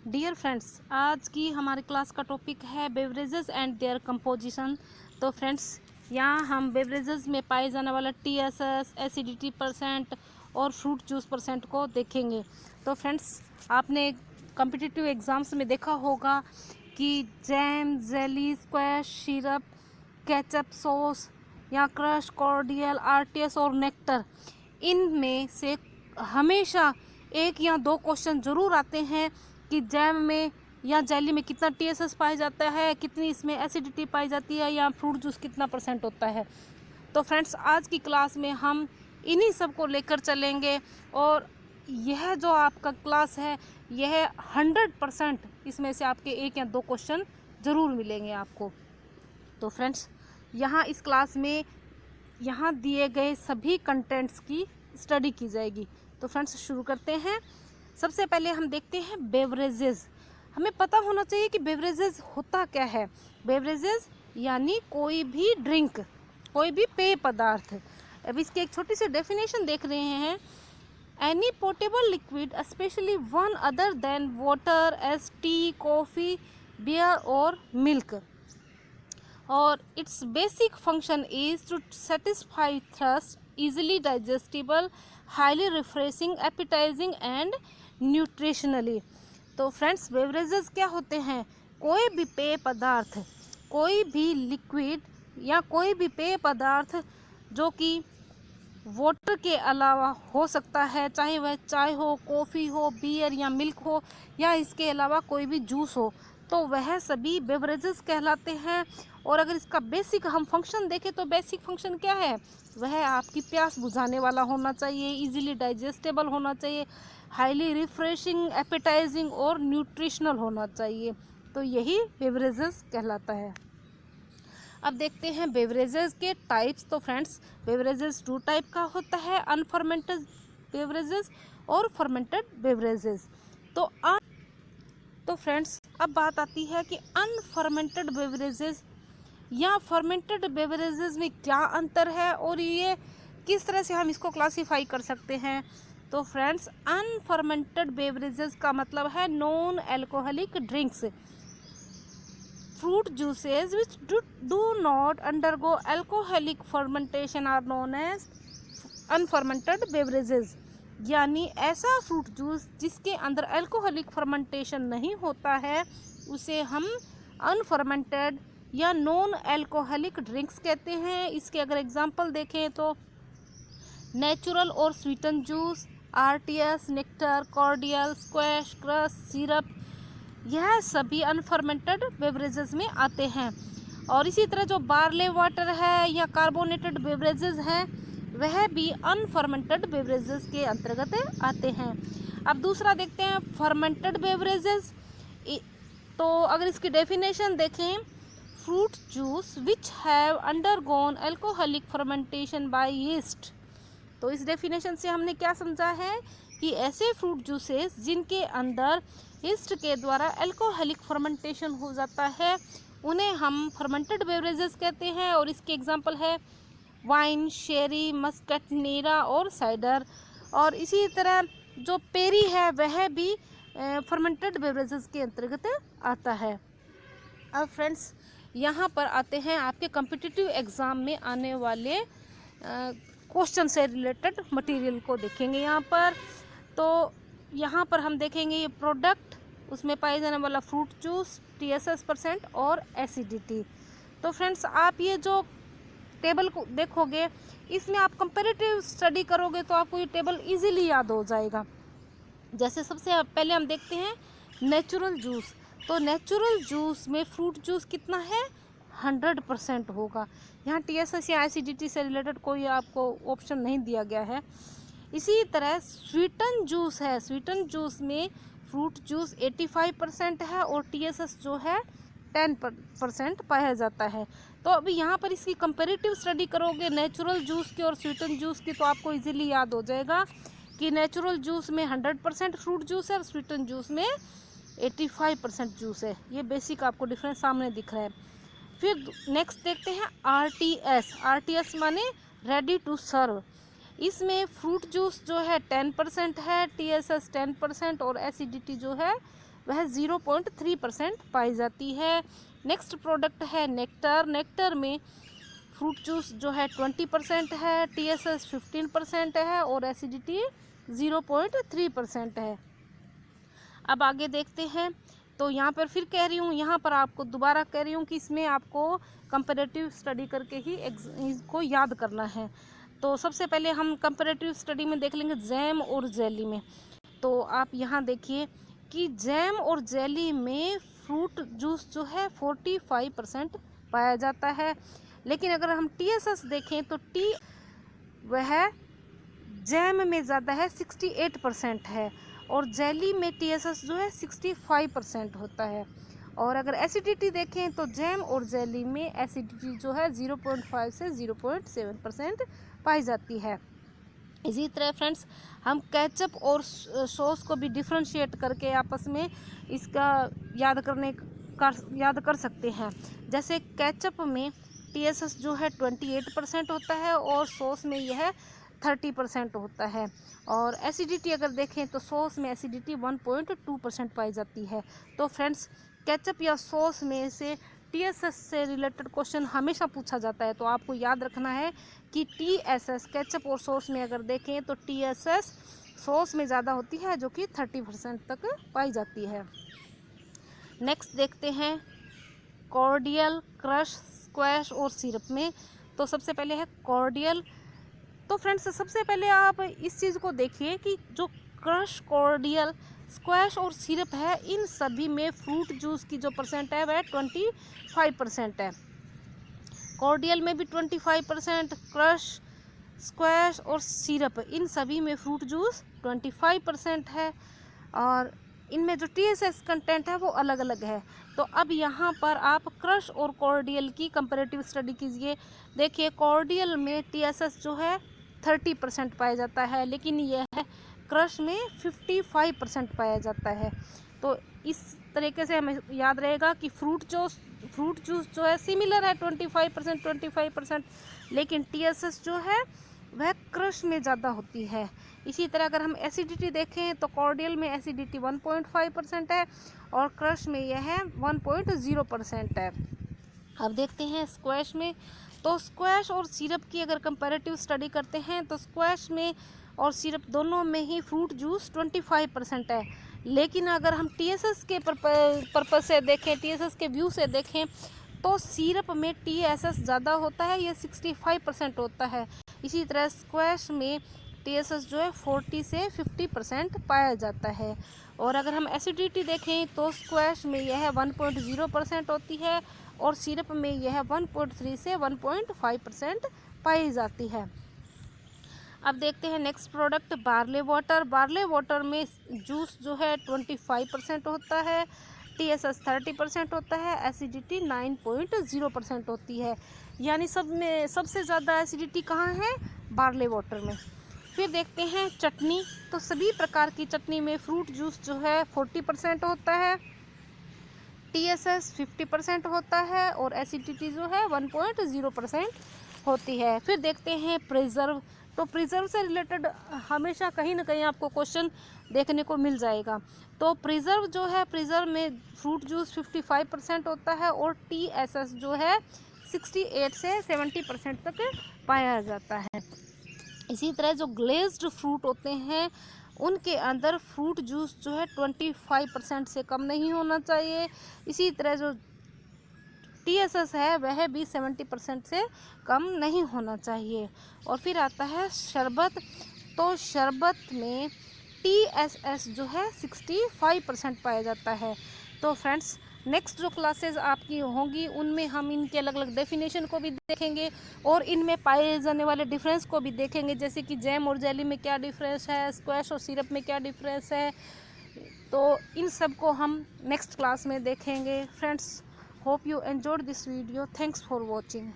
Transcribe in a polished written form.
Dear friends, आज की हमारी क्लास का टॉपिक है बेवरेजेस एंड देयर कंपोजिशन। तो फ्रेंड्स, यहाँ हम बेवरेजेस में पाए जाने वाला टीएसएस, एसिडिटी परसेंट और फ्रूट जूस परसेंट को देखेंगे। तो फ्रेंड्स, आपने कॉम्पिटिटिव एग्ज़ाम्स में देखा होगा कि jam, jelly, squash, syrup, ketchup, sauce या क्रश, कॉर्डियल, आरटीएस और नेक्टर, इनमें से हमेशा एक या दो क्वेश्चन ज़रूर आते हैं कि जैम में या जेली में कितना टीएसएस पाया जाता है, कितनी इसमें एसिडिटी पाई जाती है, या फ्रूट जूस कितना परसेंट होता है। तो फ्रेंड्स, आज की क्लास में हम इन्हीं सब को लेकर चलेंगे और यह जो आपका क्लास है यह 100% इसमें से आपके एक या दो क्वेश्चन ज़रूर मिलेंगे आपको। तो फ्रेंड्स, यहाँ इस क्लास में यहाँ दिए गए सभी कंटेंट्स की स्टडी की जाएगी। तो फ्रेंड्स, शुरू करते हैं। सबसे पहले हम देखते हैं बेवरेजेस। हमें पता होना चाहिए कि बेवरेजेस होता क्या है। बेवरेजेस यानी कोई भी ड्रिंक, कोई भी पेय पदार्थ। अब इसकी एक छोटी सी डेफिनेशन देख रहे हैं। Any portable liquid especially one other than water as tea, coffee, beer और मिल्क, और its basic function is to satisfy thirst, easily digestible, highly refreshing, appetizing and nutritionally। तो फ्रेंड्स, बेवरेजेस क्या होते हैं? कोई भी पेय पदार्थ, कोई भी लिक्विड या कोई भी पेय पदार्थ जो कि वाटर के अलावा हो सकता है, चाहे वह चाय हो, कॉफ़ी हो, बियर या मिल्क हो, या इसके अलावा कोई भी जूस हो, तो वह सभी बेवरेजेस कहलाते हैं। और अगर इसका बेसिक हम फंक्शन देखें तो बेसिक फंक्शन क्या है? वह आपकी प्यास बुझाने वाला होना चाहिए, इजीली डाइजेस्टेबल होना चाहिए, हाईली रिफ्रेशिंग, एपेटाइजिंग और न्यूट्रिशनल होना चाहिए। तो यही बेवरेजेस कहलाता है। अब देखते हैं बेवरेजेस के टाइप्स। तो फ्रेंड्स, बेवरेजेस दो टाइप का होता है, अनफर्मेंटेड बेवरेजेस और फर्मेंटेड बेवरेजेस। तो फ्रेंड्स, अब बात आती है कि अनफर्मेंटेड बेवरेजेस या फर्मेंटेड बेवरेजेस में क्या अंतर है और ये किस तरह से हम इसको क्लासीफाई कर सकते हैं। तो फ्रेंड्स, अनफर्मेंटेड बेवरेजेस का मतलब है non alcoholic drinks, fruit juices which do not undergo alcoholic fermentation are known as unfermented beverages। यानी ऐसा फ्रूट जूस जिसके अंदर अल्कोहलिक फर्मेंटेशन नहीं होता है उसे हम अनफर्मेंटेड या नॉन अल्कोहलिक ड्रिंक्स कहते हैं। इसके अगर एग्जांपल देखें तो नेचुरल और sweeten juice, RTS, nectar, cordial, squash, crush, syrup, यह सभी अनफर्मेंटेड बेवरेजेस में आते हैं। और इसी तरह जो बार्ले वाटर है या कार्बोनेटेड बेवरेजेस हैं वह भी अनफर्मेंटेड बेवरेजेस के अंतर्गत आते हैं। अब दूसरा देखते हैं फर्मेंटेड बेवरेजेस। तो अगर इसकी डेफिनेशन देखें, fruit juice which have undergone alcoholic fermentation by yeast. तो इस डेफिनेशन से हमने क्या समझा है कि ऐसे फ्रूट जूसेस जिनके अंदर यीस्ट के द्वारा अल्कोहलिक फर्मेंटेशन हो जाता है उन्हें हम फर्मेंटेड बेवरेजेस कहते हैं। और इसके एग्जांपल है वाइन, शेरी, मस्कटनेरा और साइडर। और इसी तरह जो पेरी है वह भी फर्मेंटेड बेवरेजेस के अंतर्गत आता है। अब फ्रेंड्स, यहाँ पर आते हैं आपके कॉम्पिटिटिव एग्ज़ाम में आने वाले क्वेश्चन से रिलेटेड मटेरियल को देखेंगे यहाँ पर। तो यहाँ पर हम देखेंगे ये प्रोडक्ट, उसमें पाए जाने वाला फ्रूट जूस, टीएसएस परसेंट और एसिडिटी। तो फ्रेंड्स, आप ये जो टेबल को देखोगे इसमें आप कंपैरेटिव स्टडी करोगे तो आपको ये टेबल इजीली याद हो जाएगा। जैसे सबसे पहले हम देखते हैं नेचुरल जूस। तो नेचुरल जूस में फ्रूट जूस कितना है? 100% होगा। यहाँ टीएसएस या एसिडिटी से रिलेटेड कोई आपको ऑप्शन नहीं दिया गया है। इसी तरह स्वीटन जूस है, स्वीटन जूस में फ्रूट जूस 85% है और टीएसएस जो है 10% पाया जाता है। तो अभी यहाँ पर इसकी कंपैरेटिव स्टडी करोगे नेचुरल जूस की और स्वीटन जूस की तो आपको इजीली याद हो जाएगा कि नेचुरल जूस में 100% फ्रूट जूस है और स्वीटन जूस में 85% जूस है। ये बेसिक आपको डिफरेंस सामने दिख रहा है। फिर नेक्स्ट देखते हैं आरटीएस। आरटीएस माने रेडी टू सर्व। इसमें फ्रूट जूस जो है 10% है, टीएसएस 10% और एसिडिटी जो है वह 0.3% पाई जाती है। नेक्स्ट प्रोडक्ट है नेक्टर। नेक्टर में फ्रूट जूस जो है 20% है, TSS 15% है और एसिडिटी 0.3% है। अब आगे देखते हैं। तो यहाँ पर फिर कह रही हूँ, यहाँ पर आपको दोबारा कह रही हूँ कि इसमें आपको कंपैरेटिव स्टडी करके ही इसको याद करना है। तो सबसे पहले हम कंपैरेटिव स्टडी में देख लेंगे जैम और जेली में। तो आप यहाँ देखिए कि जैम और जेली में फ्रूट जूस जो है 45% पाया जाता है, लेकिन अगर हम TSS देखें तो वह जैम में ज़्यादा है 68% है और जेली में TSS जो है 65% होता है। और अगर एसिडिटी देखें तो जैम और जेली में एसिडिटी जो है 0.5 से 0.7% पाई जाती है। इसी तरह फ्रेंड्स हम केचप और सॉस को भी डिफ्रेंशिएट करके आपस में इसका याद कर सकते हैं। जैसे केचप में TSS जो है 28% होता है और सॉस में यह 30% होता है। और एसिडिटी अगर देखें तो सॉस में एसिडिटी 1.2% पाई जाती है। तो फ्रेंड्स केचप या सॉस में से TSS से रिलेटेड क्वेश्चन हमेशा पूछा जाता है, तो आपको याद रखना है कि TSS केचप और सॉस में अगर देखें तो TSS सॉस में ज़्यादा होती है जो कि 30% तक पाई जाती है। नेक्स्ट देखते हैं कॉर्डियल, क्रश, स्क्वैश और सिरप में। तो सबसे पहले है कॉर्डियल। तो फ्रेंड्स सबसे पहले आप इस चीज़ को देखिए कि जो क्रश, कॉर्डियल, स्क्वैश और सिरप है, इन सभी में फ्रूट जूस की जो परसेंट है वह 25% है। कॉर्डियल में भी 25%, क्रश, स्क्वैश और सिरप इन सभी में फ्रूट जूस 25% है और इनमें जो TSS कंटेंट है वो अलग अलग है। तो अब यहाँ पर आप क्रश और कॉर्डियल की कंपैरेटिव स्टडी कीजिए। देखिए कॉर्डियल में TSS जो है 30% पाया जाता है, लेकिन यह क्रश में 55% पाया जाता है। तो इस तरीके से हमें याद रहेगा कि फ्रूट जूस जो है सिमिलर है 25%, लेकिन TSS जो है वह क्रश में ज़्यादा होती है। इसी तरह अगर हम एसिडिटी देखें तो कॉर्डियल में एसिडिटी 1.5% है और क्रश में यह है 1.0% है। अब देखते हैं स्क्वैश में। तो स्क्वैश और सिरप की अगर कंपैरेटिव स्टडी करते हैं तो स्क्वैश में और सिरप दोनों में ही फ्रूट जूस 25% है, लेकिन अगर हम TSS के पर्पस से देखें, TSS के व्यू से देखें तो सिरप में TSS ज़्यादा होता है, यह 65% होता है। इसी तरह स्क्वैश में TSS जो है 40 से 50% पाया जाता है। और अगर हम एसिडिटी देखें तो स्क्वैश में यह 1.0% होती है और सिरप में यह 1.3 से 1.5% पाई जाती है। अब देखते हैं next product barley water. Barley water में जूस जो है 25% होता है, TSS 30% होता है, एसिडिटी 9.0% होती है। यानी सब में सबसे ज़्यादा एसिडिटी कहाँ है? बार्ले वाटर में। फिर देखते हैं चटनी। तो सभी प्रकार की चटनी में फ्रूट जूस जो है 40% होता है, TSS 50% होता है और एसिडिटी जो है 1.0% होती है। फिर देखते हैं प्रिजर्व। तो प्रिजर्व से रिलेटेड हमेशा कहीं ना कहीं आपको क्वेश्चन देखने को मिल जाएगा। तो प्रिजर्व जो है, प्रिजर्व में फ्रूट जूस 55% होता है और TSS जो है 68 से 70% तक पाया जाता है। इसी तरह जो ग्लेज्ड फ्रूट होते हैं उनके अंदर फ्रूट जूस जो है 25% से कम नहीं होना चाहिए। इसी तरह जो TSS है वह भी 70% से कम नहीं होना चाहिए। और फिर आता है शरबत। तो शरबत में TSS जो है 65% पाया जाता है। तो फ्रेंड्स नेक्स्ट जो क्लासेस आपकी होंगी उनमें हम इनके अलग अलग डेफिनेशन को भी देखेंगे और इनमें पाए जाने वाले डिफरेंस को भी देखेंगे, जैसे कि जैम और जेली में क्या डिफरेंस है, स्क्वैश और सिरप में क्या डिफरेंस है। तो इन सब को हम नेक्स्ट क्लास में देखेंगे। Friends, hope you enjoyed this video. Thanks for watching.